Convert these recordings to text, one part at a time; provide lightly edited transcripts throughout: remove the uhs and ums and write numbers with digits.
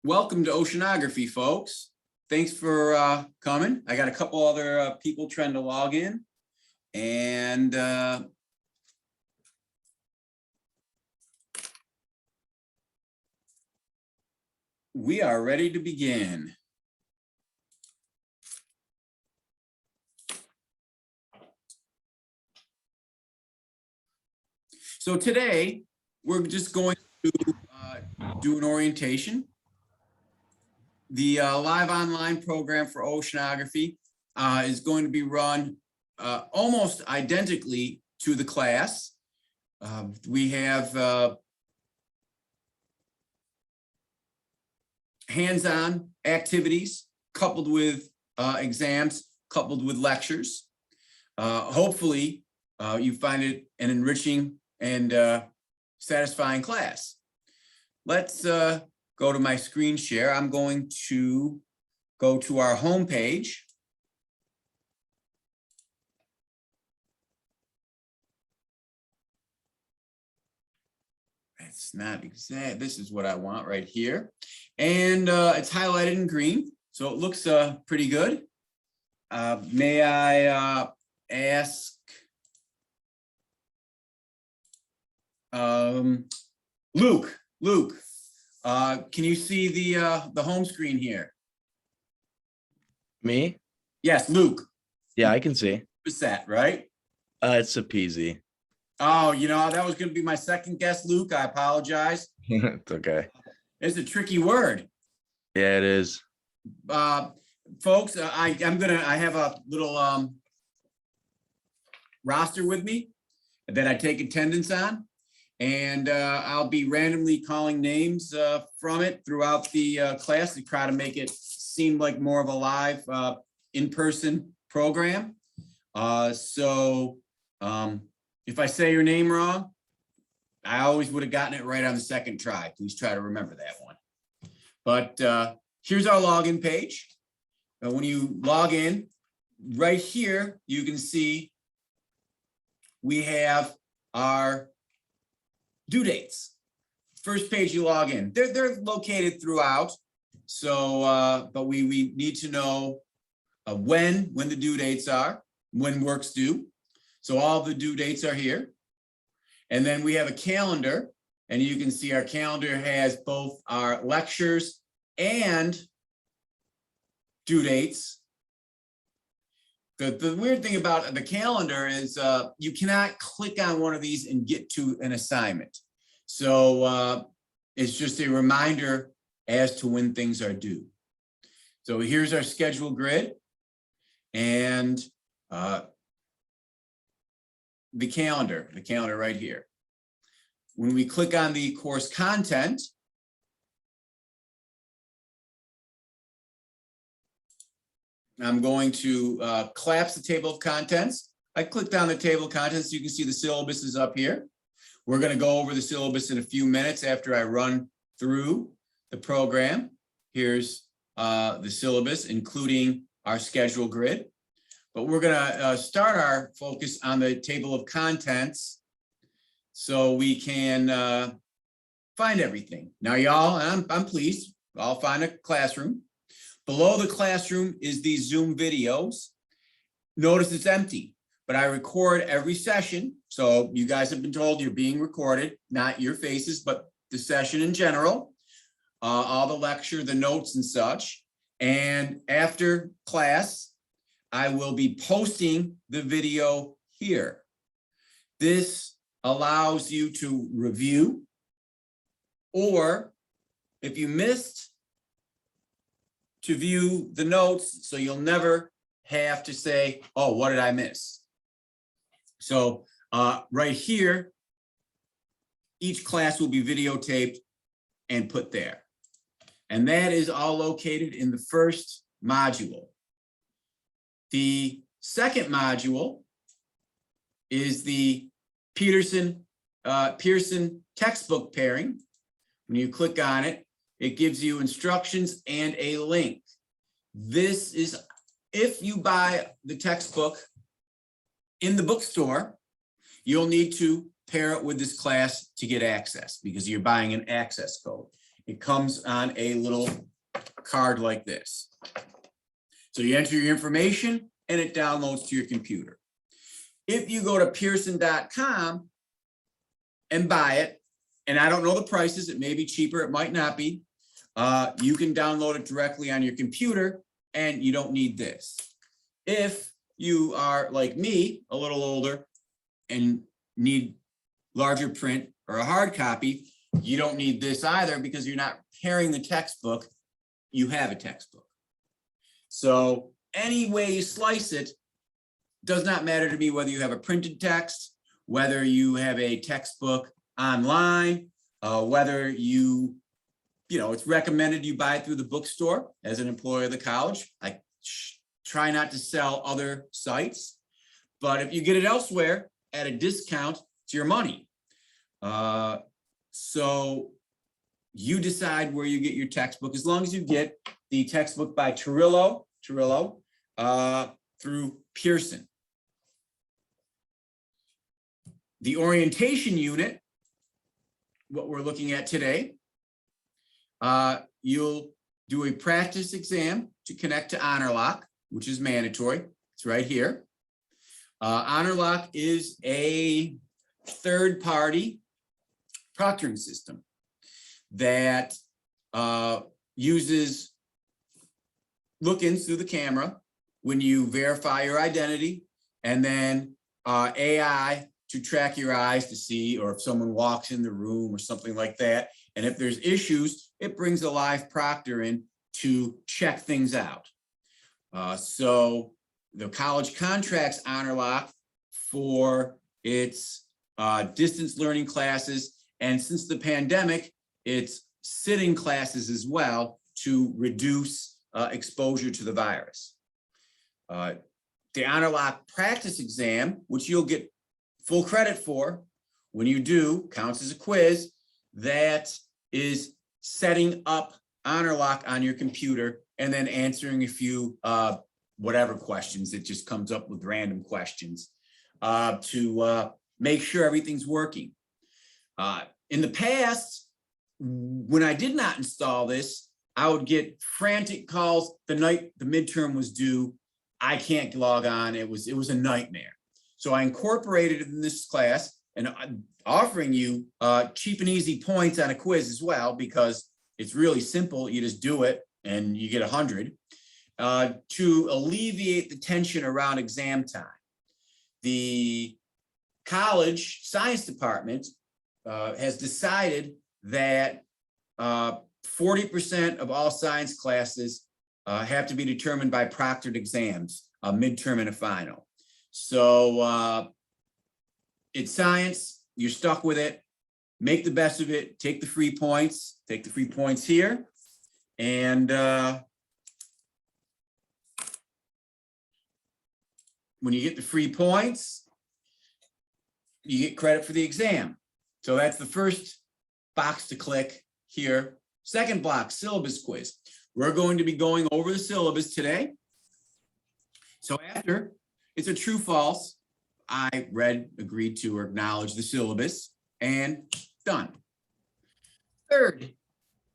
Welcome to Oceanography, folks. Thanks for coming. I got a couple other people trying to log in, and we are ready to begin. So today, we're just going to do an orientation. The live online program for oceanography is going to be run almost identically to the class. We have hands-on activities coupled with exams, coupled with lectures. Hopefully, you find it an enriching and satisfying class. Let's go to my screen share. I'm going to go to our home page. That's not exact. This is what I want right here. And it's highlighted in green, so it looks pretty good. May I ask Luke, can you see the home screen here? Me? Yes, Luke. Yeah, I can see. What's that, right? It's a peasy. Oh, you know, that was going to be my second guess, Luke. I apologize. It's okay. It's a tricky word. Yeah, it is. Folks, I have a little roster with me that I take attendance on. And I'll be randomly calling names from it throughout the class to try to make it seem like more of a live in-person program. So if I say your name wrong, I always would have gotten it right on the second try. Please try to remember that one. But here's our login page. When you log in, right here, you can see we have our due dates. First page you log in. They're located throughout. So, but we need to know when the due dates are, when work's due. So all the due dates are here. And then we have a calendar, and you can see our calendar has both our lectures and due dates. The weird thing about the calendar is you cannot click on one of these and get to an assignment. So it's just a reminder as to when things are due. So here's our schedule grid and the calendar right here. When we click on the course content, I'm going to collapse the table of contents. I clicked on the table of contents. You can see the syllabus is up here. We're going to go over the syllabus in a few minutes after I run through the program. Here's the syllabus, including our schedule grid. But we're going to start our focus on the table of contents so we can find everything. Now, y'all, I'm pleased, I'll find a classroom. Below the classroom is the Zoom videos. Notice it's empty, but I record every session. So you guys have been told you're being recorded, not your faces, but the session in general, all the lecture, the notes and such. And after class, I will be posting the video here. This allows you to review, or if you missed, to view the notes, so you'll never have to say, oh, what did I miss? So right here, each class will be videotaped and put there. And that is all located in the first module. The second module is the Pearson textbook pairing. When you click on it, it gives you instructions and a link. This is if you buy the textbook in the bookstore, you'll need to pair it with this class to get access because you're buying an access code. It comes on a little card like this. So you enter your information and it downloads to your computer. If you go to Pearson.com and buy it, and I don't know the prices, it may be cheaper, it might not be. You can download it directly on your computer and you don't need this. If you are like me, a little older, and need larger print or a hard copy, you don't need this either because you're not carrying the textbook, you have a textbook. So any way you slice it, does not matter to me whether you have a printed text, whether you have a textbook online, whether it's recommended you buy it through the bookstore as an employee of the college. I try not to sell other sites, but if you get it elsewhere at a discount, it's your money. So you decide where you get your textbook, as long as you get the textbook by Turillo through Pearson. The orientation unit, what we're looking at today, you'll do a practice exam to connect to HonorLock, which is mandatory. It's right here. HonorLock is a third-party proctoring system that uses look-ins through the camera when you verify your identity, and then AI to track your eyes to see, or if someone walks in the room or something like that. And if there's issues, it brings a live proctor in to check things out. So the college contracts HonorLock for its distance learning classes. And since the pandemic, it's sitting classes as well to reduce exposure to the virus. The HonorLock practice exam, which you'll get full credit for when you do, counts as a quiz, that is setting up HonorLock on your computer and then answering a few whatever questions. It just comes up with random questions to make sure everything's working. In the past, when I did not install this, I would get frantic calls the night the midterm was due. I can't log on. It was a nightmare. So I incorporated it in this class, and I'm offering you cheap and easy points on a quiz as well, because it's really simple. You just do it and you get 100 to alleviate the tension around exam time. The college science department has decided that 40% of all science classes have to be determined by proctored exams, a midterm and a final. So it's science, you're stuck with it, make the best of it, take the free points here. And when you get the free points, you get credit for the exam. So that's the first box to click here. Second block, syllabus quiz. We're going to be going over the syllabus today. So after, it's a true false. I read, agreed to, or acknowledged the syllabus, and done. Third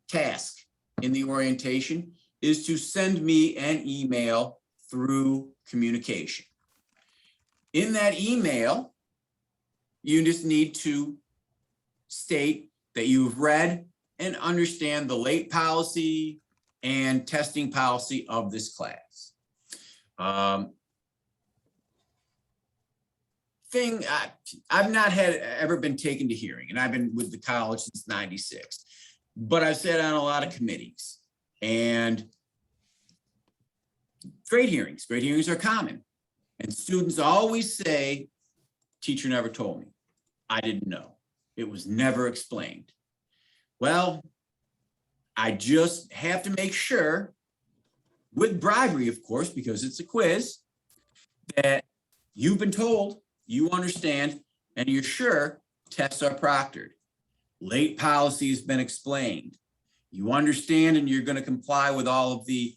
task in the orientation is to send me an email through communication. In that email, you just need to state that you've read and understand the late policy and testing policy of this class. I've not ever been taken to hearing, and I've been with the college since '96, but I've sat on a lot of committees, and grade hearings are common. And students always say, teacher never told me. I didn't know. It was never explained. Well, I just have to make sure, with bribery, of course, because it's a quiz, that you've been told, you understand, and you're sure tests are proctored. Late policy has been explained. You understand, and you're going to comply with all of the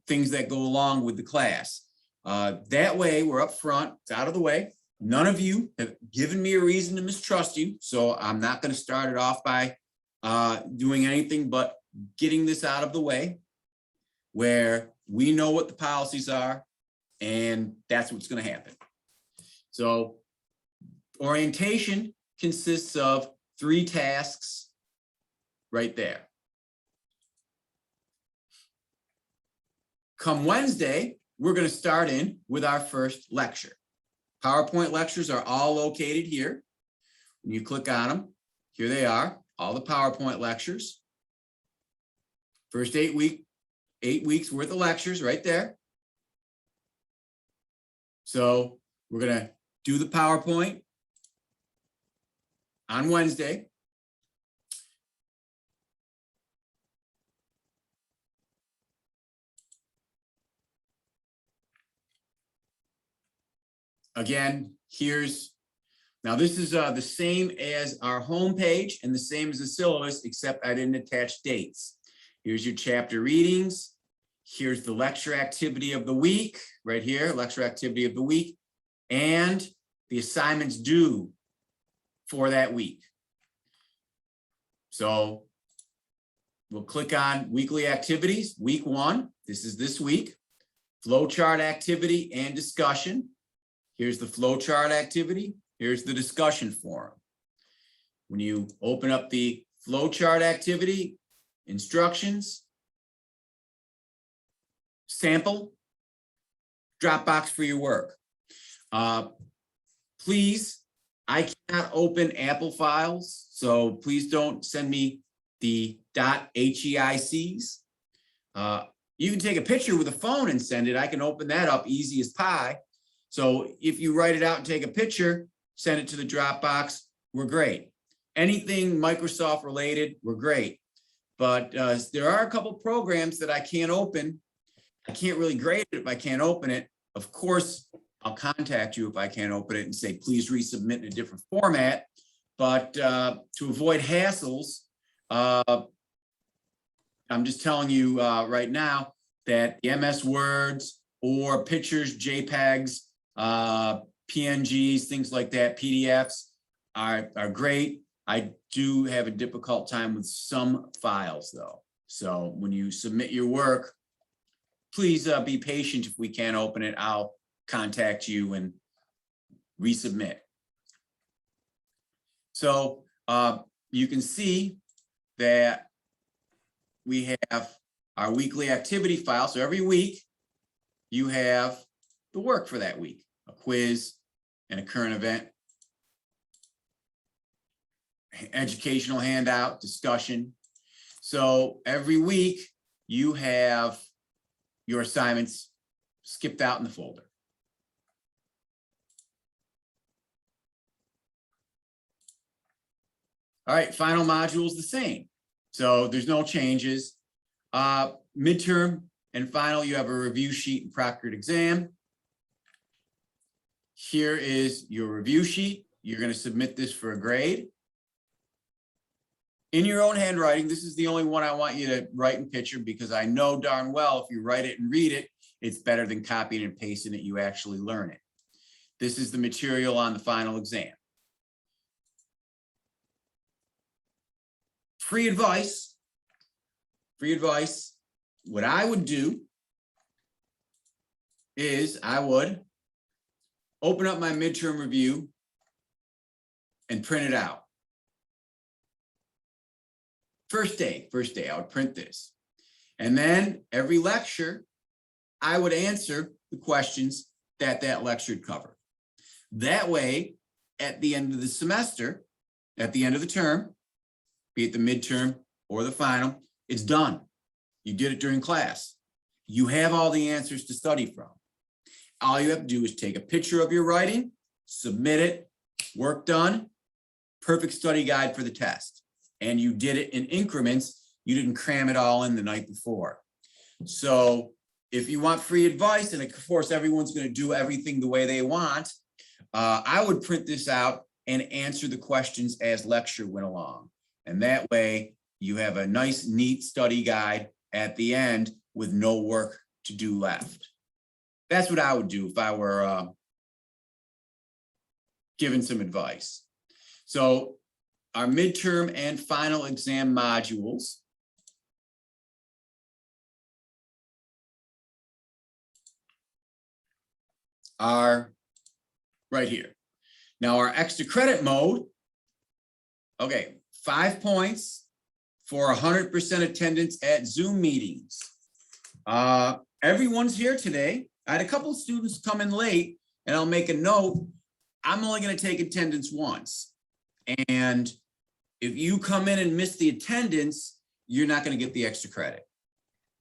things that go along with the class. That way, we're up front, it's out of the way. None of you have given me a reason to mistrust you, so I'm not going to start it off by doing anything but getting this out of the way where we know what the policies are and that's what's going to happen. So orientation consists of 3 tasks right there. Come Wednesday, we're going to start in with our first lecture. PowerPoint lectures are all located here. When you click on them, here they are, all the PowerPoint lectures. First 8 weeks worth of lectures right there. So we're going to do the PowerPoint on Wednesday. Again, now this is the same as our home page and the same as the syllabus, except I didn't attach dates. Here's your chapter readings. Here's the lecture activity of the week, right here, lecture activity of the week, and the assignments due for that week. So we'll click on weekly activities, week 1, this is this week, flowchart activity and discussion. Here's the flowchart activity. Here's the discussion forum. When you open up the flowchart activity, instructions, sample, Dropbox for your work. Please, I cannot open Apple files, so please don't send me the .heics. You can take a picture with a phone and send it. I can open that up easy as pie. So if you write it out and take a picture, send it to the Dropbox, we're great. Anything Microsoft related, we're great. But there are a couple programs that I can't open. I can't really grade it if I can't open it. Of course, I'll contact you if I can't open it and say, please resubmit in a different format. But to avoid hassles, I'm just telling you right now that the MS Words or pictures, JPEGs, PNGs, things like that, PDFs are great. I do have a difficult time with some files though. So when you submit your work, please be patient. If we can't open it, I'll contact you and resubmit. So you can see that we have our weekly activity file. So every week you have the work for that week, a quiz and a current event, educational handout, discussion. So every week you have your assignments skipped out in the folder. All right, final module is the same. So there's no changes. Midterm and final, you have a review sheet and proctored exam. Here is your review sheet. You're going to submit this for a grade. In your own handwriting, this is the only one I want you to write and picture because I know darn well if you write it and read it, it's better than copying and pasting it. You actually learn it. This is the material on the final exam. Free advice. What I would do is I would open up my midterm review and print it out. First day, I would print this. And then every lecture, I would answer the questions that lecture covered. That way, at the end of the semester, at the end of the term, be it the midterm or the final, it's done. You did it during class. You have all the answers to study from. All you have to do is take a picture of your writing, submit it, work done, perfect study guide for the test. And you did it in increments. You didn't cram it all in the night before. So if you want free advice, and of course, everyone's going to do everything the way they want, I would print this out and answer the questions as lecture went along. And that way you have a nice, neat study guide at the end with no work to do left. That's what I would do if I were given some advice. So our midterm and final exam modules are right here. Now our extra credit mode, okay, 5 points for 100% attendance at Zoom meetings. Everyone's here today. I had a couple of students come in late, and I'll make a note. I'm only going to take attendance once. And if you come in and miss the attendance, you're not going to get the extra credit.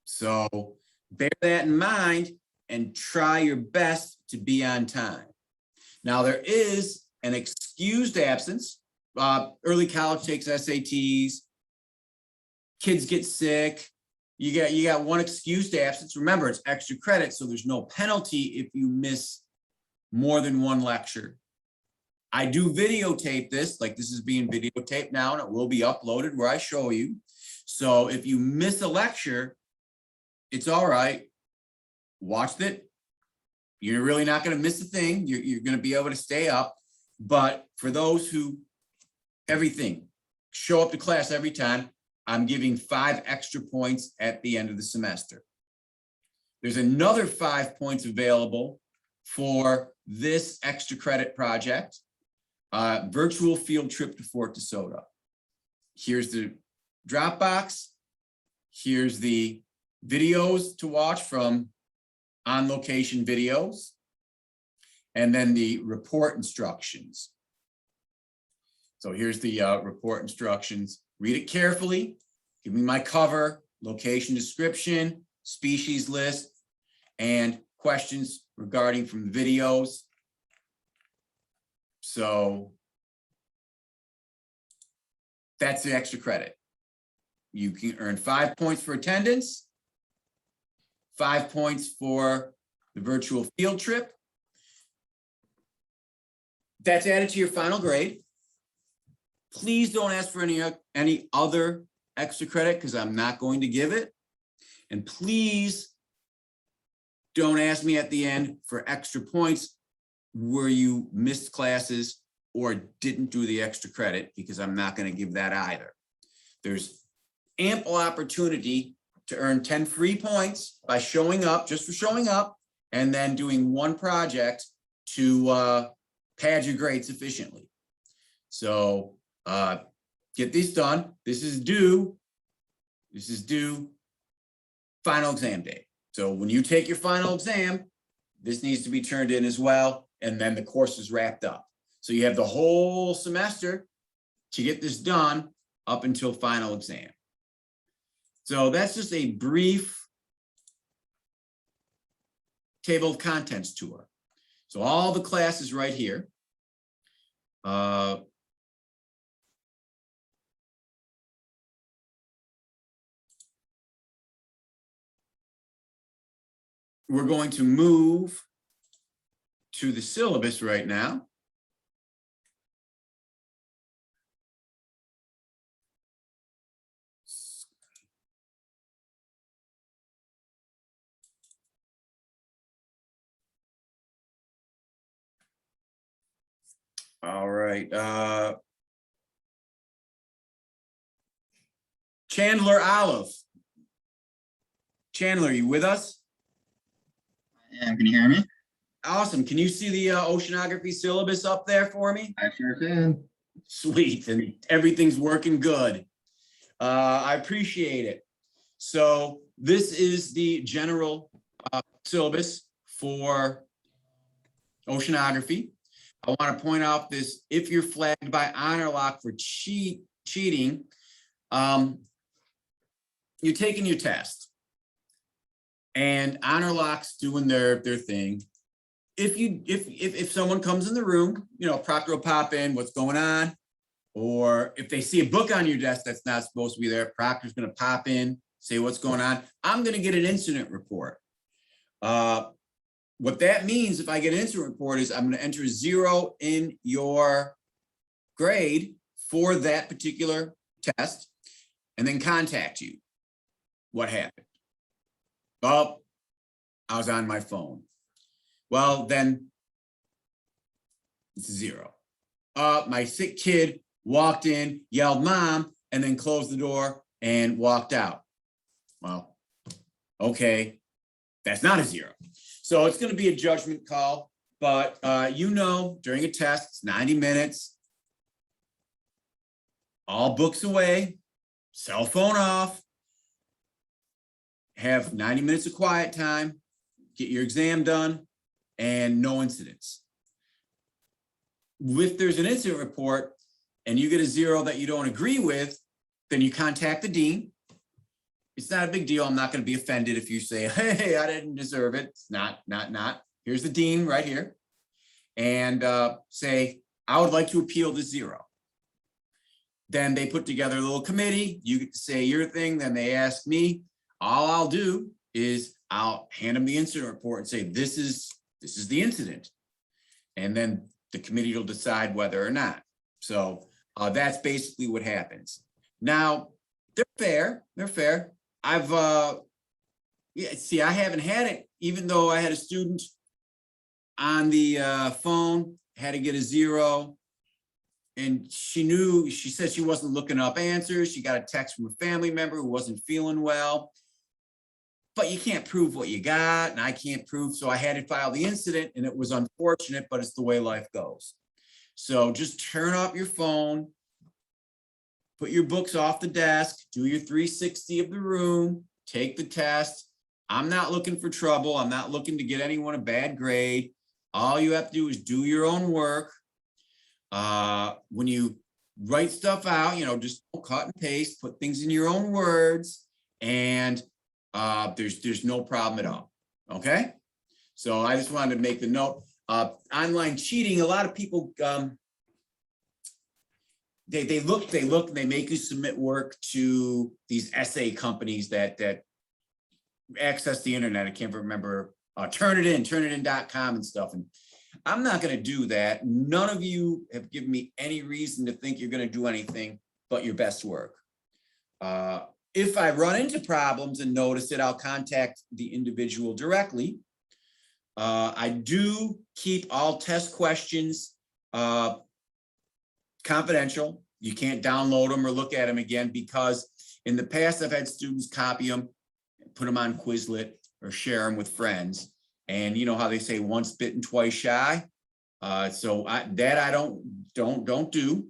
So bear that in mind and try your best to be on time. Now there is an excused absence. Early college takes SATs. Kids get sick. You got one excused absence. Remember, it's extra credit, so there's no penalty if you miss more than one lecture. I do videotape this, like this is being videotaped now, and it will be uploaded where I show you. So if you miss a lecture, it's all right. Watch it. You're really not going to miss a thing. You're going to be able to stay up. But for those who show up to class every time, I'm giving 5 extra points at the end of the semester. There's another 5 points available for this extra credit project, virtual field trip to Fort DeSoto. Here's the Dropbox. Here's the videos to watch from on location videos, and then the report instructions. So here's the report instructions. Read it carefully. Give me my cover, location description, species list, and questions regarding from the videos. So that's the extra credit. You can earn 5 points for attendance, 5 points for the virtual field trip. That's added to your final grade. Please don't ask for any other extra credit because I'm not going to give it. And please don't ask me at the end for extra points where you missed classes or didn't do the extra credit, because I'm not going to give that either. There's ample opportunity to earn 10 free points by showing up, just for showing up, and then doing one project to pad your grade sufficiently. So get these done. This is due final exam day. So when you take your final exam, this needs to be turned in as well, and then the course is wrapped up. So you have the whole semester to get this done up until final exam. So that's just a brief table of contents tour. So all the classes right here. We're going to move to the syllabus right now. All right. Chandler Olive. Chandler, you with us? Yeah, can you hear me? Awesome. Can you see the oceanography syllabus up there for me? I sure can. Sweet. And everything's working good. I appreciate it. So this is the general syllabus for oceanography. I want to point out this: if you're flagged by honor lock for cheating, you're taking your test, and honor lock's doing their thing. If someone comes in the room, proctor will pop in, what's going on, or if they see a book on your desk that's not supposed to be there, proctor's going to pop in, say what's going on. I'm going to get an incident report. What that means, if I get an incident report, is I'm going to enter 0 in your grade for that particular test and then contact you. What happened? Well, I was on my phone. Well, then it's 0. My sick kid walked in, yelled mom, and then closed the door and walked out. Well, okay, that's not a 0. So it's going to be a judgment call, but during a test, it's 90 minutes, all books away, cell phone off, have 90 minutes of quiet time, get your exam done, and no incidents. If there's an incident report and you get a 0 that you don't agree with, then you contact the dean. It's not a big deal. I'm not going to be offended if you say, hey, I didn't deserve it. It's not. Here's the dean right here. And say, I would like to appeal the 0. Then they put together a little committee. You get to say your thing. Then they ask me. All I'll do is I'll hand them the incident report and say, this is the incident. And then the committee will decide whether or not. So that's basically what happens. Now, they're fair. They're fair. I haven't had it, even though I had a student on the phone, had to get a 0. And she said she wasn't looking up answers. She got a text from a family member who wasn't feeling well. But you can't prove what you got, and I can't prove. So I had to file the incident, and it was unfortunate, but it's the way life goes. So just turn off your phone, put your books off the desk, do your 360 of the room, take the test. I'm not looking for trouble. I'm not looking to get anyone a bad grade. All you have to do is do your own work. When you write stuff out, just cut and paste, put things in your own words, and there's no problem at all. Okay. So I just wanted to make the note. Online cheating, a lot of people, they look and they make you submit work to these essay companies that access the internet. I can't remember, turnitin.com and stuff. And I'm not going to do that. None of you have given me any reason to think you're going to do anything but your best work. If I run into problems and notice it, I'll contact the individual directly. I do keep all test questions confidential. You can't download them or look at them again, because in the past I've had students copy them, put them on Quizlet, or share them with friends. And you know how they say once bitten, twice shy. So I don't do.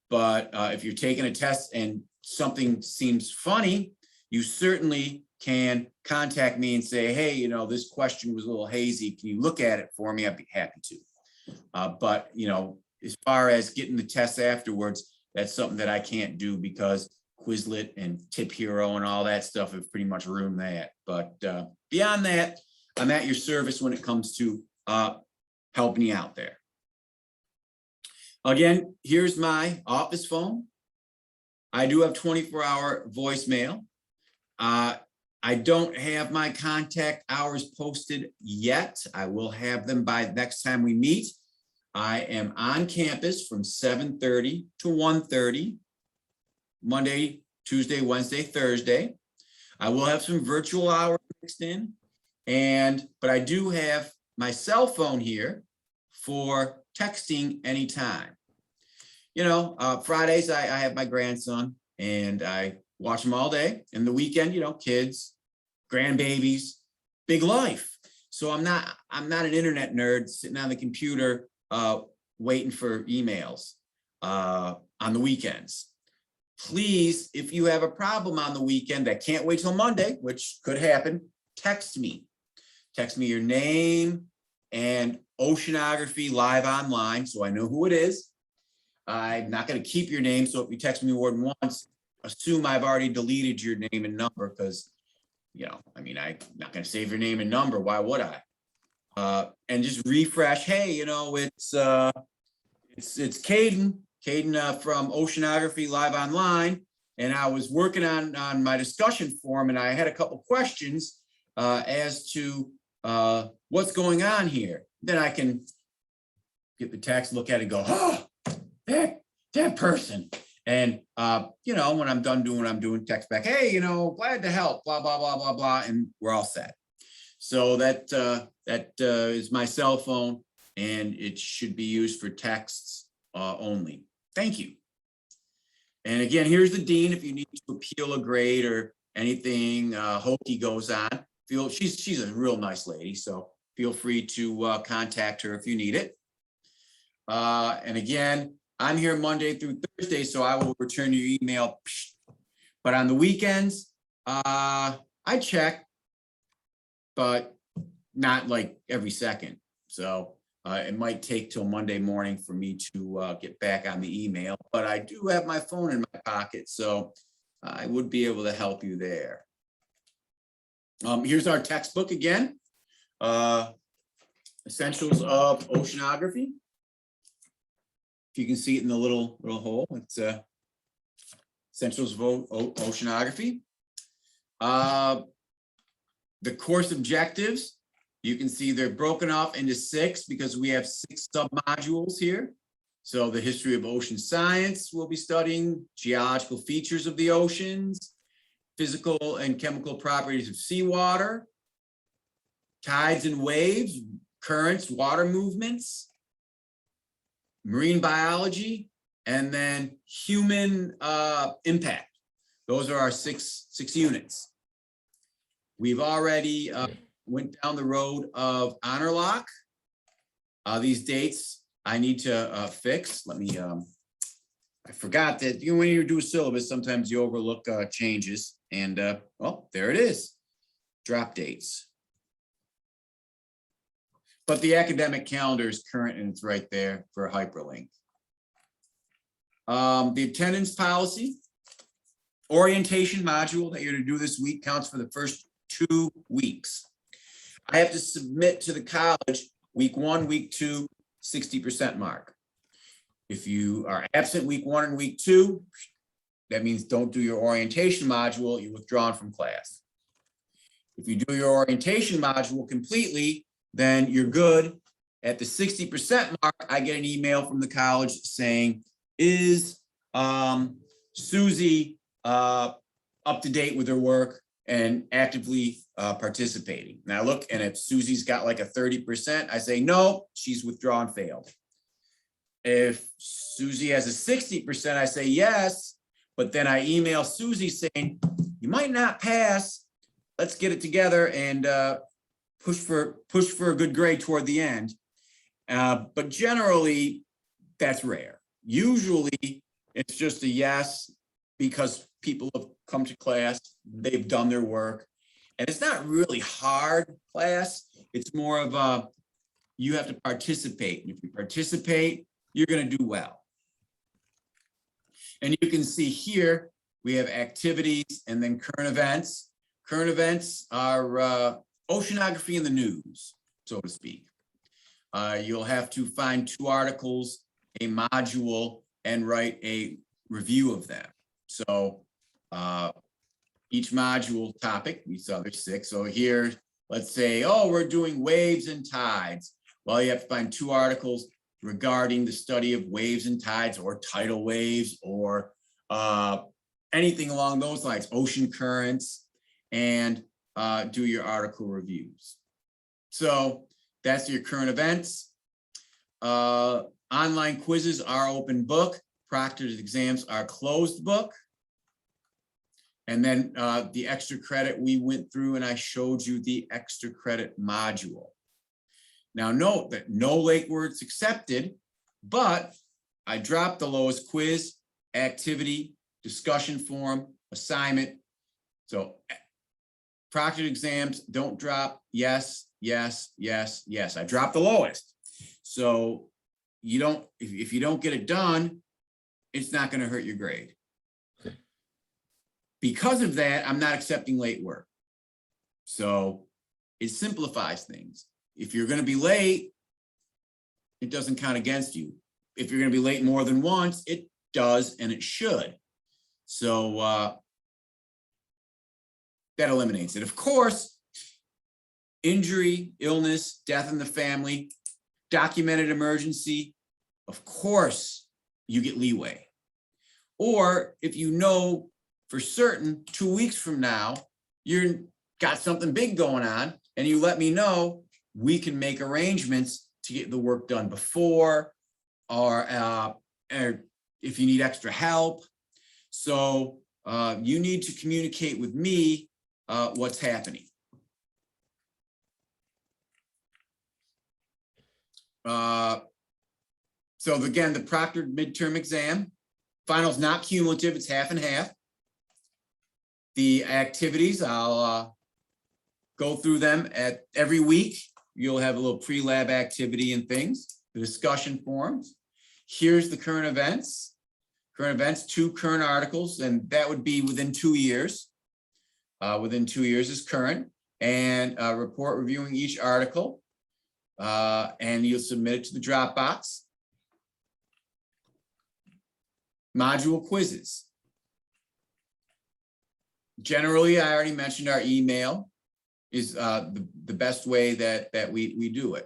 But if you're taking a test and something seems funny, you certainly can contact me and say, hey, this question was a little hazy. Can you look at it for me? I'd be happy to. But as far as getting the tests afterwards, that's something that I can't do, because Quizlet and Tip Hero and all that stuff have pretty much ruined that. But beyond that, I'm at your service when it comes to helping you out there. Again, here's my office phone. I do have 24-hour voicemail. I don't have my contact hours posted yet. I will have them by next time we meet. I am on campus from 7:30 to 1:30, Monday, Tuesday, Wednesday, Thursday. I will have some virtual hours mixed in, but I do have my cell phone here for texting anytime. Fridays I have my grandson and I watch him all day, and the weekend, kids, grandbabies, big life. So I'm not an internet nerd sitting on the computer waiting for emails on the weekends. Please, if you have a problem on the weekend that can't wait till Monday, which could happen, text me. Text me your name and Oceanography Live Online, so I know who it is. I'm not going to keep your name, so if you text me more than once, assume I've already deleted your name and number, because, I'm not going to save your name and number. Why would I? And just refresh. Hey, it's Caden from Oceanography Live Online, and I was working on my discussion forum, and I had a couple questions as to what's going on here. Then I can get the text, look at it, and go, oh, that person. And when I'm done doing what I'm doing, text back, hey, glad to help, blah, blah, blah, blah, blah, and we're all set. So that is my cell phone, and it should be used for texts only. Thank you. And again, here's the dean if you need to appeal a grade or anything hokey goes on. She's a real nice lady, so feel free to contact her if you need it. And again, I'm here Monday through Thursday, so I will return your email. But on the weekends, I check, but not like every second. So it might take till Monday morning for me to get back on the email, but I do have my phone in my pocket, so I would be able to help you there. Here's our textbook again. Essentials of Oceanography. If you can see it in the little hole, it's Essentials of Oceanography. The course objectives, you can see they're broken off into 6 because we have 6 sub-modules here. So the history of ocean science, we'll be studying geological features of the oceans, physical and chemical properties of seawater, tides and waves, currents, water movements, marine biology, and then human impact. Those are our six units. We've already went down the road of honor lock. These dates I need to fix. Let me, I forgot that when you do a syllabus, sometimes you overlook changes, and well, there it is, drop dates. But the academic calendar is current and it's right there for a hyperlink. The attendance policy, orientation module that you're to do this week counts for the first 2 weeks. I have to submit to the college week 1, week 2, 60% mark. If you are absent week 1 and week 2, that means don't do your orientation module, you're withdrawn from class. If you do your orientation module completely, then you're good. At the 60% mark, I get an email from the college saying, is Susie up to date with her work and actively participating? Now look, and if Susie's got like a 30%, I say, no, she's withdrawn, failed. If Susie has a 60%, I say yes, but then I email Susie saying, you might not pass, let's get it together and push for a good grade toward the end. But generally, that's rare. Usually, it's just a yes because people have come to class, they've done their work, and it's not really hard class. It's more of a, you have to participate. And if you participate, you're going to do well. And you can see here, we have activities and then current events. Current events are oceanography in the news, so to speak. You'll have to find 2 articles, a module, and write a review of them. So each module topic, we saw there's 6. So here, let's say, oh, we're doing waves and tides. Well, you have to find 2 articles regarding the study of waves and tides or tidal waves or anything along those lines, ocean currents, and do your article reviews. So that's your current events. Online quizzes are open book. Proctored exams are closed book. And then the extra credit we went through and I showed you the extra credit module. Now note that no late words accepted, but I dropped the lowest quiz, activity, discussion forum, assignment. So proctored exams don't drop. Yes, yes, yes, yes. I dropped the lowest. So you don't, if you don't get it done, it's not going to hurt your grade. Because of that, I'm not accepting late work. So it simplifies things. If you're going to be late, it doesn't count against you. If you're going to be late more than once, it does and it should. So that eliminates it. Of course, injury, illness, death in the family, documented emergency, of course, you get leeway. Or if you know for certain 2 weeks from now, you're got something big going on and you let me know, we can make arrangements to get the work done before, or if you need extra help. So you need to communicate with me what's happening. So again, the proctored midterm exam, final's not cumulative, it's half and half. The activities, I'll go through them at every week. You'll have a little pre-lab activity and things, the discussion forums. Here's the current events. Current events, 2 current articles, and that would be within 2 years. Within 2 years is current, and a report reviewing each article. And you'll submit it to the Dropbox. Module quizzes. Generally, I already mentioned our email is the best way that we do it.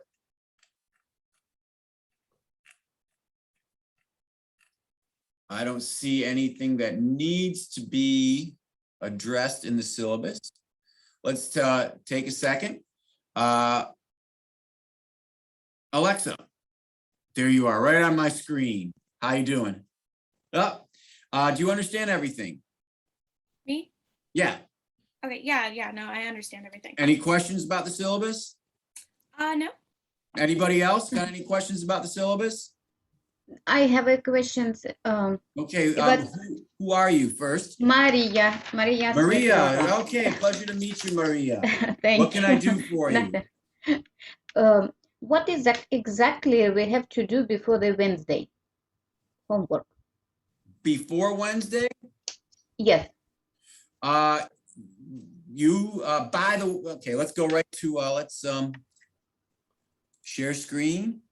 I don't see anything that needs to be addressed in the syllabus. Let's take a second. Alexa, there you are, right on my screen. How you doing? Do you understand everything? Me? Yeah. Okay, yeah, no, I understand everything. Any questions about the syllabus? No. Anybody else got any questions about the syllabus? I have a question. Okay, But- who are you first? Maria Maria, Svetlana. okay, pleasure to meet you, Maria. Thank What can I do for you? Nothing. What is that exactly we have to do before the Wednesday homework? Before Wednesday? Yes. Okay, let's go right to, let's share screen.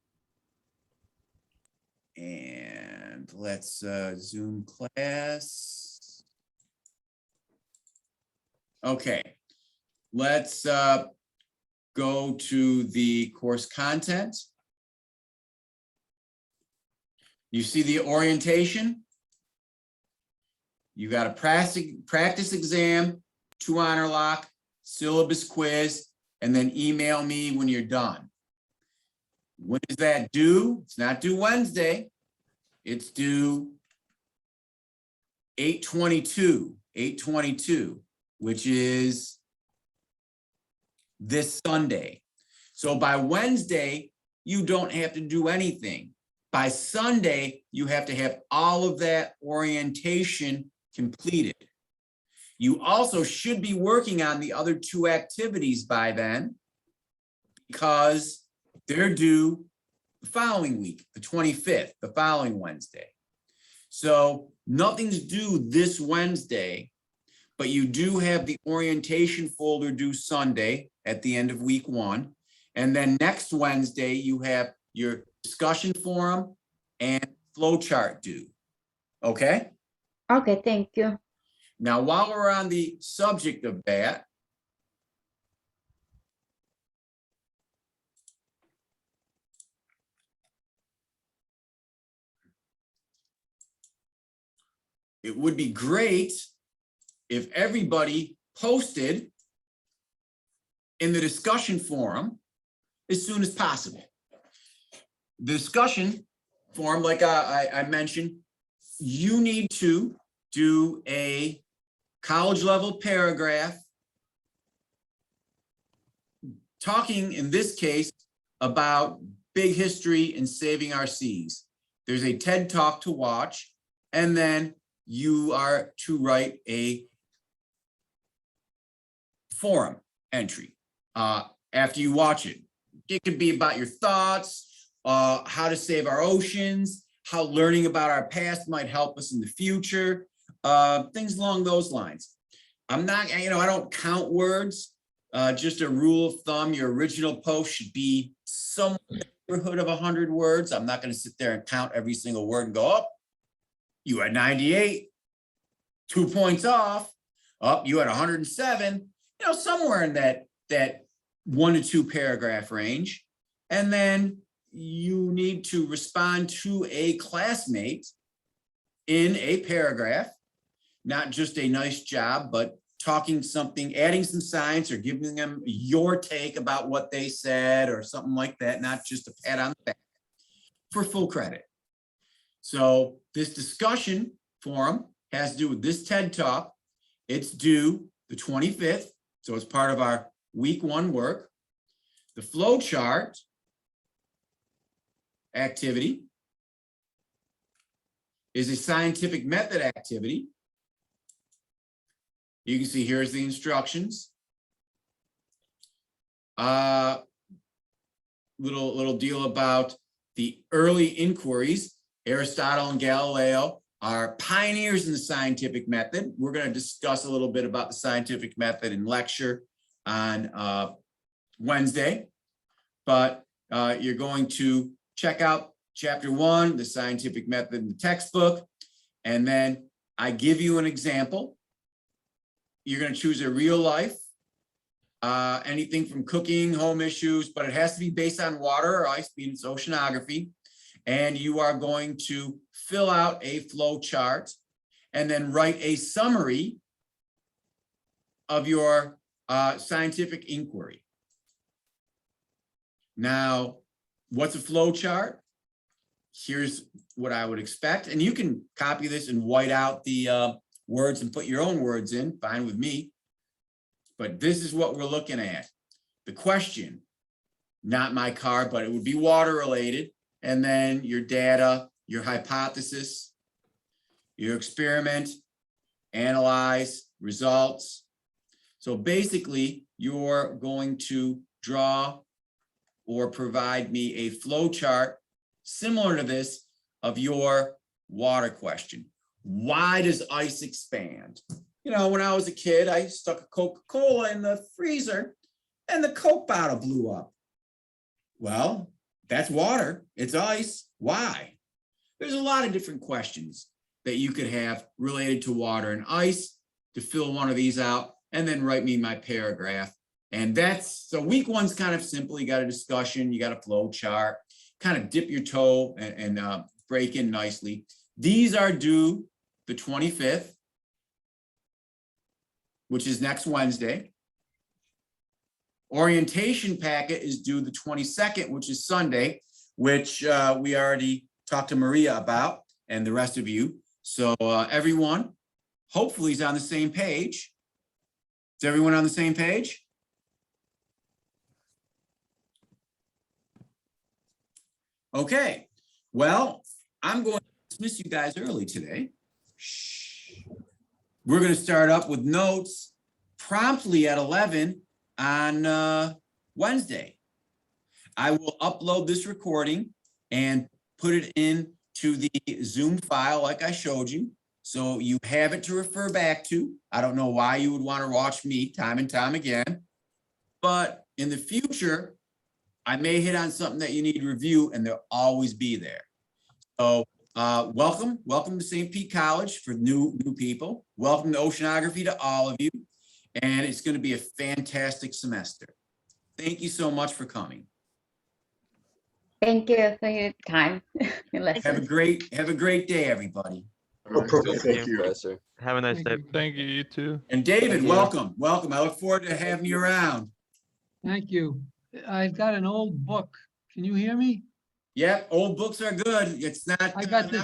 And let's Zoom class. Okay, let's go to the course content. You see the orientation? You got a practice exam, 2 honor lock, syllabus quiz, and then email me when you're done. When is that due? It's not due Wednesday. It's due 8/22, which is this Sunday. So by Wednesday, you don't have to do anything. By Sunday, you have to have all of that orientation completed. You also should be working on the other 2 activities by then, because they're due the following week, the 25th, the following Wednesday. So nothing's due this Wednesday, but you do have the orientation folder due Sunday at the end of week 1. And then next Wednesday, you have your discussion forum and flow chart due. Okay? Okay, thank you. Now, while we're on the subject of that, it would be great if everybody posted in the discussion forum as soon as possible. The discussion forum, like I mentioned, you need to do a college level paragraph talking, in this case, about big history and saving our seas. There's a TED Talk to watch, and then you are to write a forum entry after you watch it. It could be about your thoughts, how to save our oceans, how learning about our past might help us in the future, things along those lines. I'm not, I don't count words. Just a rule of thumb, your original post should be somewhere in the neighborhood of 100 words. I'm not going to sit there and count every single word and go, up. You had 98, 2 points off. Up, you had 107. Somewhere in that 1 to 2 paragraph range. And then you need to respond to a classmate in a paragraph, not just a nice job, but talking something, adding some science or giving them your take about what they said or something like that, not just a pat on the back, for full credit. So this discussion forum has to do with this TED Talk. It's due the 25th, so it's part of our week 1 work. The flow chart activity is a scientific method activity. You can see here's the instructions. Little deal about the early inquiries. Aristotle and Galileo are pioneers in the scientific method. We're going to discuss a little bit about the scientific method in lecture on Wednesday, but you're going to check out chapter 1, the scientific method in the textbook, and then I give you an example. You're going to choose a real life, anything from cooking, home issues, but it has to be based on water or ice, being it's oceanography. And you are going to fill out a flow chart and then write a summary of your scientific inquiry. Now, what's a flow chart? Here's what I would expect. And you can copy this and white out the words and put your own words in, fine with me. But this is what we're looking at. The question, not my card, but it would be water related. And then your data, your hypothesis, your experiment, analyze, results. So basically, you're going to draw or provide me a flow chart similar to this of your water question. Why does ice expand? You know, when I was a kid, I stuck a Coca-Cola in the freezer and the Coke bottle blew up. Well, that's water. It's ice. Why? There's a lot of different questions that you could have related to water and ice to fill one of these out and then write me my paragraph. And that's, so week 1's kind of simple. You got a discussion, you got a flow chart, kind of dip your toe and break in nicely. These are due the 25th, which is next Wednesday. Orientation packet is due the 22nd, which is Sunday, which we already talked to Maria about and the rest of you. So everyone, hopefully is on the same page. Is everyone on the same page? Okay, well, I'm going to dismiss you guys early today. Shh. We're going to start up with notes promptly at 11 on Wednesday. I will upload this recording and put it into the Zoom file like I showed you. So you have it to refer back to. I don't know why you would want to watch me time and time again, but in the future, I may hit on something that you need to review and they'll always be there. So welcome to St. Pete College for new people. Welcome to Oceanography to all of you. And it's going to be a fantastic semester. Thank you so much for coming. Thank you for your time. Your Have a lesson. great day, everybody. Oh, perfect. Thank you. Professor. Have a nice day. Thank you, you too. And David, Thank you. welcome. I look forward to having you around. Thank you. I've got an old book. Can you hear me? Yeah, old books are good. It's not. I got this.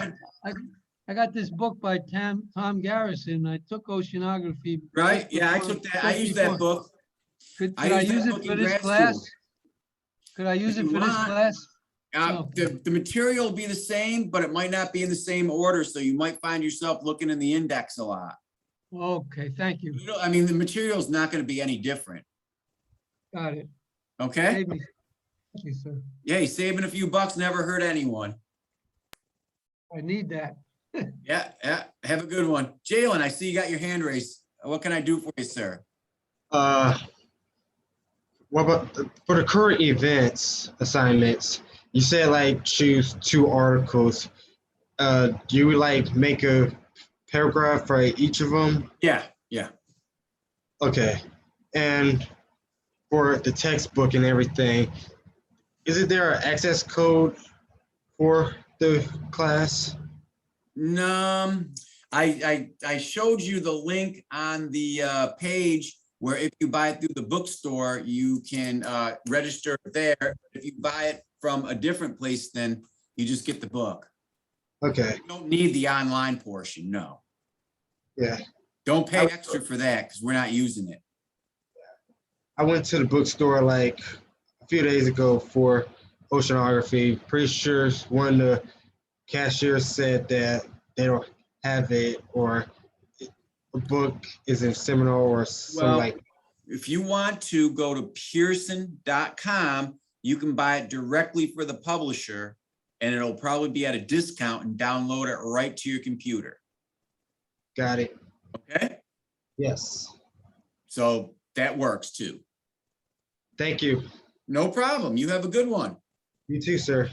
I got this book by Tom Garrison. I took oceanography. Right? Yeah, I took that. I used that book. Could I I used that use book it for in this grad class? school. Could I use If it you for this want. class? Oh. The material will be the same, but it might not be in the same order. So you might find yourself looking in the index a lot. Okay, thank you. You know, I mean, the material is not going to be any different. Got it. Okay? Save me. Thank you, sir. Yeah, saving a few bucks never hurt anyone. I need that. Yeah. Have a good one. Jalen, I see you got your hand raised. What can I do for you, sir? What about for the current events assignments? You said like choose 2 articles. Do you like make a paragraph for each of them? Yeah. Okay. And for the textbook and everything, isn't there an access code for the class? No, I showed you the link on the page where if you buy it through the bookstore, you can register there. If you buy it from a different place, then you just get the book. Okay. You don't need the online portion, no. Yeah. Don't pay extra for that because we're not using it. I went to the bookstore like a few days ago for oceanography. Pretty sure one of the cashiers said that they don't have it, or a book is in Seminole or something Well, like. if you want to go to pearson.com, you can buy it directly for the publisher and it'll probably be at a discount and download it right to your computer. Got it. Okay? Yes. So that works too. Thank you. No problem. You have a good one. You too, sir.